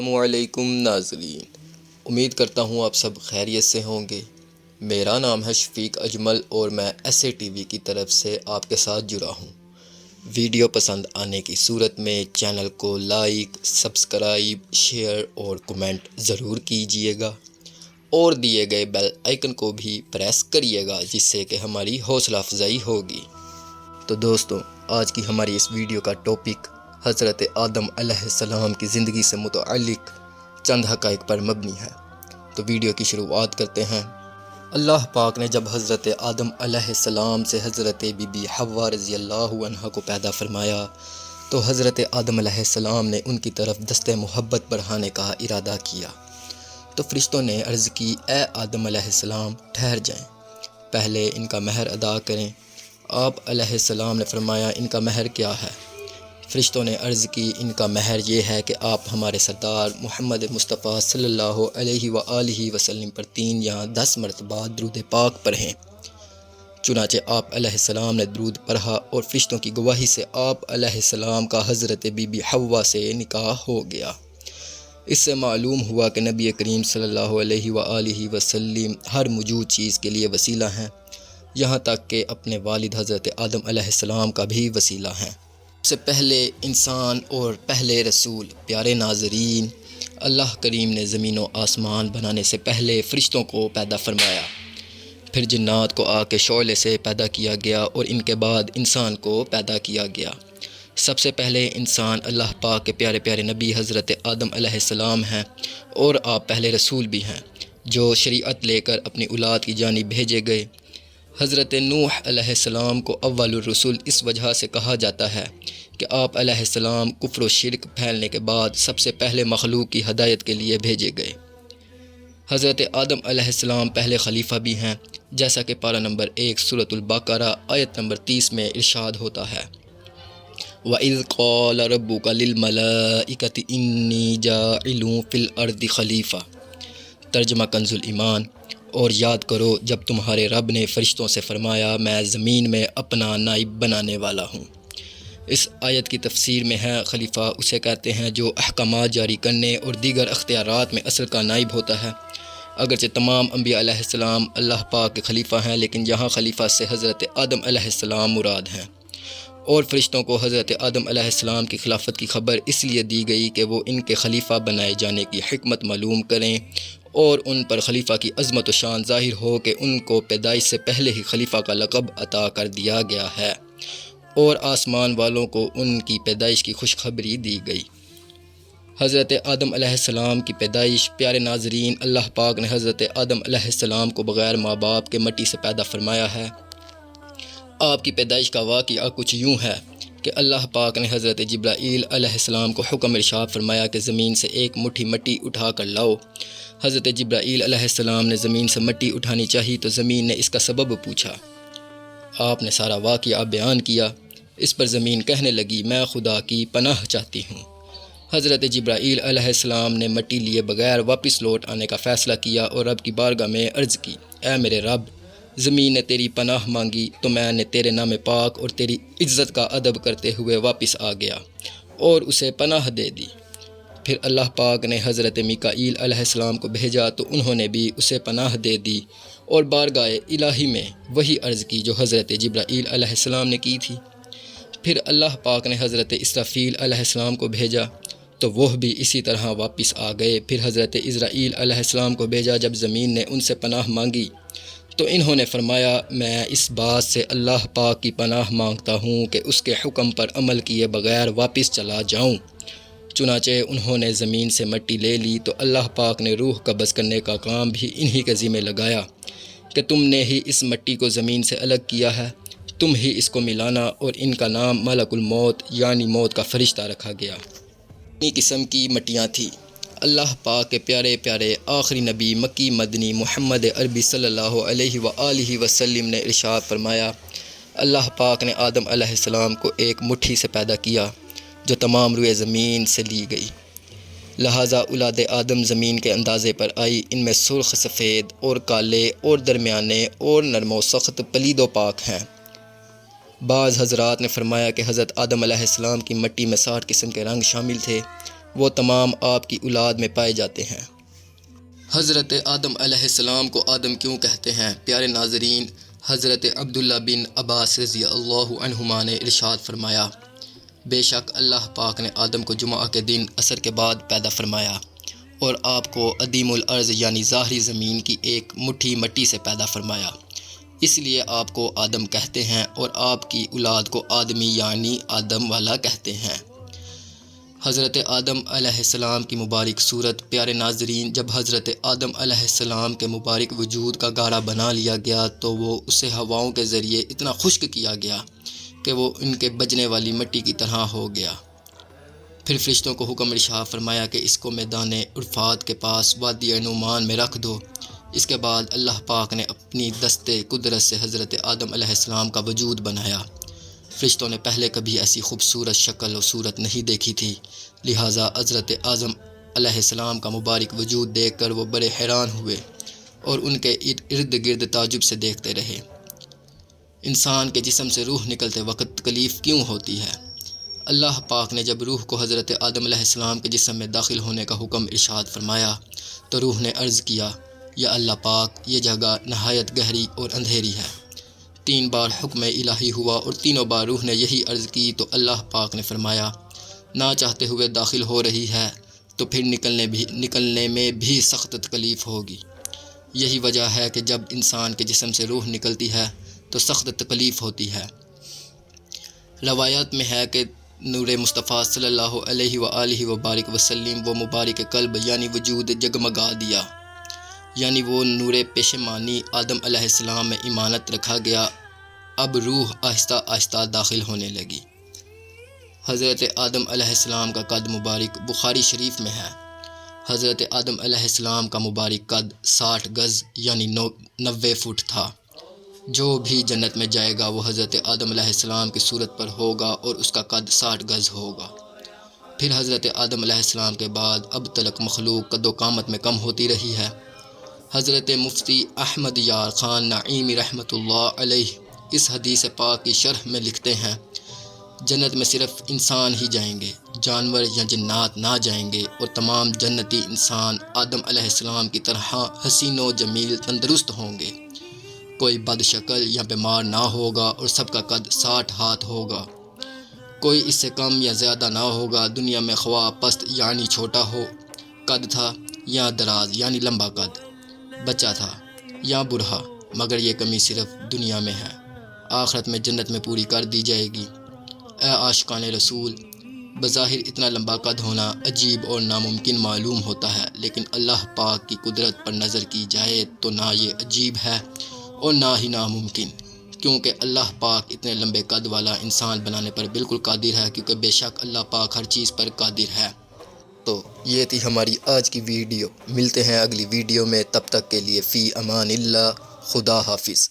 السلام علیکم ناظرین، امید کرتا ہوں آپ سب خیریت سے ہوں گے۔ میرا نام ہے شفیق اجمل اور میں SATV کی طرف سے آپ کے ساتھ جڑا ہوں۔ ویڈیو پسند آنے کی صورت میں چینل کو لائک، سبسکرائب، شیئر اور کمنٹ ضرور کیجیے گا اور دیے گئے بیل آئیکن کو بھی پریس کریے گا، جس سے کہ ہماری حوصلہ افزائی ہوگی۔ تو دوستو، آج کی ہماری اس ویڈیو کا ٹاپک حضرت آدم علیہ السلام کی زندگی سے متعلق چند حقائق پر مبنی ہے۔ تو ویڈیو کی شروعات کرتے ہیں۔ اللہ پاک نے جب حضرت آدم علیہ السلام سے حضرت بی بی حوا رضی اللہ عنہا کو پیدا فرمایا تو حضرت آدم علیہ السلام نے ان کی طرف دست محبت بڑھانے کا ارادہ کیا۔ تو فرشتوں نے عرض کی، اے آدم علیہ السلام ٹھہر جائیں، پہلے ان کا مہر ادا کریں۔ آپ علیہ السلام نے فرمایا، ان کا مہر کیا ہے؟ فرشتوں نے عرض کی، ان کا مہر یہ ہے کہ آپ ہمارے سردار محمد مصطفیٰ صلی اللہ علیہ وآلہ وسلم پر 3 یا 10 مرتبہ درود پاک پڑھیں۔ چنانچہ آپ علیہ السلام نے درود پڑھا اور فرشتوں کی گواہی سے آپ علیہ السلام کا حضرت بی بی حوا سے نکاح ہو گیا۔ اس سے معلوم ہوا کہ نبی کریم صلی اللہ علیہ وآلہ وسلم ہر موجود چیز کے لیے وسیلہ ہیں، یہاں تک کہ اپنے والد حضرت آدم علیہ السلام کا بھی وسیلہ ہیں۔ سب سے پہلے انسان اور پہلے رسول۔ پیارے ناظرین، اللہ کریم نے زمین و آسمان بنانے سے پہلے فرشتوں کو پیدا فرمایا، پھر جنات کو آگ کے شعلے سے پیدا کیا گیا اور ان کے بعد انسان کو پیدا کیا گیا۔ سب سے پہلے انسان اللہ پاک کے پیارے پیارے نبی حضرت آدم علیہ السلام ہیں اور آپ پہلے رسول بھی ہیں جو شریعت لے کر اپنی اولاد کی جانب بھیجے گئے۔ حضرت نوح علیہ السلام کو اول الرسول اس وجہ سے کہا جاتا ہے کہ آپ علیہ السلام کفر و شرک پھیلنے کے بعد سب سے پہلے مخلوق کی ہدایت کے لیے بھیجے گئے۔ حضرت آدم علیہ السلام پہلے خلیفہ بھی ہیں، جیسا کہ پارہ نمبر 1 سورۃ البقرہ آیت نمبر 30 میں ارشاد ہوتا ہے، وَإِذْ قَالَ رَبُّكَ لِلْمَلَائِكَةِ إِنِّي جَاعِلٌ فِي الْأَرْضِ خلیفہ۔ ترجمہ کنز ایمان۔ اور یاد کرو جب تمہارے رب نے فرشتوں سے فرمایا، میں زمین میں اپنا نائب بنانے والا ہوں۔ اس آیت کی تفسیر میں ہے، خلیفہ اسے کہتے ہیں جو احکامات جاری کرنے اور دیگر اختیارات میں اصل کا نائب ہوتا ہے۔ اگرچہ تمام انبیاء علیہ السلام اللہ پاک کے خلیفہ ہیں، لیکن یہاں خلیفہ سے حضرت آدم علیہ السلام مراد ہیں۔ اور فرشتوں کو حضرت آدم علیہ السلام کی خلافت کی خبر اس لیے دی گئی کہ وہ ان کے خلیفہ بنائے جانے کی حکمت معلوم کریں اور ان پر خلیفہ کی عظمت و شان ظاہر ہو کہ ان کو پیدائش سے پہلے ہی خلیفہ کا لقب عطا کر دیا گیا ہے اور آسمان والوں کو ان کی پیدائش کی خوشخبری دی گئی۔ حضرت آدم علیہ السلام کی پیدائش۔ پیارے ناظرین، اللہ پاک نے حضرت آدم علیہ السلام کو بغیر ماں باپ کے مٹی سے پیدا فرمایا ہے۔ آپ کی پیدائش کا واقعہ کچھ یوں ہے کہ اللہ پاک نے حضرت جبرائیل علیہ السلام کو حکم ارشاد فرمایا کہ زمین سے ایک مٹھی مٹی اٹھا کر لاؤ۔ حضرت جبرائیل علیہ السلام نے زمین سے مٹی اٹھانی چاہی تو زمین نے اس کا سبب پوچھا۔ آپ نے سارا واقعہ بیان کیا۔ اس پر زمین کہنے لگی، میں خدا کی پناہ چاہتی ہوں۔ حضرت جبرائیل علیہ السلام نے مٹی لیے بغیر واپس لوٹ آنے کا فیصلہ کیا اور رب کی بارگاہ میں عرض کی، اے میرے رب، زمین نے تیری پناہ مانگی تو میں نے تیرے نام پاک اور تیری عزت کا ادب کرتے ہوئے واپس آ گیا اور اسے پناہ دے دی۔ پھر اللہ پاک نے حضرت میکائیل علیہ السلام کو بھیجا تو انہوں نے بھی اسے پناہ دے دی اور بارگاہ الہی میں وہی عرض کی جو حضرت جبرائیل علیہ السلام نے کی تھی۔ پھر اللہ پاک نے حضرت اسرافیل علیہ السلام کو بھیجا تو وہ بھی اسی طرح واپس آ گئے۔ پھر حضرت اسرائیل علیہ السلام کو بھیجا جب زمین نے ان سے پناہ مانگی تو انہوں نے فرمایا، میں اس بات سے اللہ پاک کی پناہ مانگتا ہوں کہ اس کے حکم پر عمل کیے بغیر واپس چلا جاؤں۔ چنانچہ انہوں نے زمین سے مٹی لے لی تو اللہ پاک نے روح قبض کرنے کا کام بھی انہی کے ذمہ لگایا کہ تم نے ہی اس مٹی کو زمین سے الگ کیا ہے، تم ہی اس کو ملانا، اور ان کا نام ملک الموت یعنی موت کا فرشتہ رکھا گیا۔ اتنی قسم کی مٹیاں تھیں۔ اللہ پاک کے پیارے پیارے آخری نبی مکی مدنی محمد عربی صلی اللہ علیہ وآلہ وسلم نے ارشاد فرمایا، اللہ پاک نے آدم علیہ السلام کو ایک مٹھی سے پیدا کیا جو تمام روئے زمین سے لی گئی، لہٰذا اولاد آدم زمین کے اندازے پر آئی۔ ان میں سرخ، سفید اور کالے اور درمیانے اور نرم و سخت، پلید و پاک ہیں۔ بعض حضرات نے فرمایا کہ حضرت آدم علیہ السلام کی مٹی میں 60 قسم کے رنگ شامل تھے۔ وہ تمام آپ کی اولاد میں پائے جاتے ہیں۔ حضرت آدم علیہ السلام کو آدم کیوں کہتے ہیں؟ پیارے ناظرین، حضرت عبداللہ بن عباس رضی اللہ عنہما نے ارشاد فرمایا، بے شک اللہ پاک نے آدم کو جمعہ کے دن عصر کے بعد پیدا فرمایا اور آپ کو عدیم الارض یعنی ظاہری زمین کی ایک مٹھی مٹی سے پیدا فرمایا، اس لیے آپ کو آدم کہتے ہیں اور آپ کی اولاد کو آدمی یعنی آدم والا کہتے ہیں۔ حضرت آدم علیہ السلام کی مبارک صورت۔ پیارے ناظرین، جب حضرت آدم علیہ السلام کے مبارک وجود کا گاڑا بنا لیا گیا تو وہ اسے ہواؤں کے ذریعے اتنا خشک کیا گیا کہ وہ ان کے بجنے والی مٹی کی طرح ہو گیا۔ پھر فرشتوں کو حکم ارشاد فرمایا کہ اس کو میدان عرفات کے پاس وادی نعمان میں رکھ دو۔ اس کے بعد اللہ پاک نے اپنی دست قدرت سے حضرت آدم علیہ السلام کا وجود بنایا۔ فرشتوں نے پہلے کبھی ایسی خوبصورت شکل و صورت نہیں دیکھی تھی، لہٰذا حضرت آدم علیہ السلام کا مبارک وجود دیکھ کر وہ بڑے حیران ہوئے اور ان کے ارد گرد تعجب سے دیکھتے رہے۔ انسان کے جسم سے روح نکلتے وقت تکلیف کیوں ہوتی ہے؟ اللہ پاک نے جب روح کو حضرت آدم علیہ السلام کے جسم میں داخل ہونے کا حکم ارشاد فرمایا تو روح نے عرض کیا، یا اللہ پاک، یہ جگہ نہایت گہری اور اندھیری ہے۔ 3 بار حکم الہی ہوا اور تینوں بار روح نے یہی عرض کی تو اللہ پاک نے فرمایا، نہ چاہتے ہوئے داخل ہو رہی ہے تو پھر نکلنے میں بھی سخت تکلیف ہوگی۔ یہی وجہ ہے کہ جب انسان کے جسم سے روح نکلتی ہے تو سخت تکلیف ہوتی ہے۔ روایات میں ہے کہ نور مصطفیٰ صلی اللہ علیہ وآلہ وبارک وسلم وہ مبارک قلب یعنی وجود جگمگا دیا، یعنی وہ نور پیشمانی آدم علیہ السلام میں امانت رکھا گیا۔ اب روح آہستہ آہستہ داخل ہونے لگی۔ حضرت آدم علیہ السلام کا قد مبارک بخاری شریف میں ہے۔ حضرت آدم علیہ السلام کا مبارک قد 60 گز یعنی 90 فٹ تھا۔ جو بھی جنت میں جائے گا وہ حضرت آدم علیہ السلام کی صورت پر ہوگا اور اس کا قد 60 گز ہوگا۔ پھر حضرت آدم علیہ السلام کے بعد اب تلک مخلوق قد و قامت میں کم ہوتی رہی ہے۔ حضرت مفتی احمد یار خان نعیمی رحمۃ اللہ علیہ اس حدیث پاک کی شرح میں لکھتے ہیں، جنت میں صرف انسان ہی جائیں گے، جانور یا جنات نہ جائیں گے، اور تمام جنتی انسان آدم علیہ السلام کی طرح حسین و جمیل تندرست ہوں گے، کوئی بد شکل یا بیمار نہ ہوگا اور سب کا قد 60 ہاتھ ہوگا، کوئی اس سے کم یا زیادہ نہ ہوگا۔ دنیا میں خواہ پست یعنی چھوٹا ہو قد تھا یا دراز یعنی لمبا قد، بچہ تھا یا بوڑھا، مگر یہ کمی صرف دنیا میں ہے، آخرت میں جنت میں پوری کر دی جائے گی۔ اے عاشقان رسول، بظاہر اتنا لمبا قد ہونا عجیب اور ناممکن معلوم ہوتا ہے، لیکن اللہ پاک کی قدرت پر نظر کی جائے تو نہ یہ عجیب ہے اور نہ ہی ناممکن، کیونکہ اللہ پاک اتنے لمبے قد والا انسان بنانے پر بالکل قادر ہے، کیونکہ بے شک اللہ پاک ہر چیز پر قادر ہے۔ تو یہ تھی ہماری آج کی ویڈیو، ملتے ہیں اگلی ویڈیو میں، تب تک کے لیے فی امان اللہ، خدا حافظ۔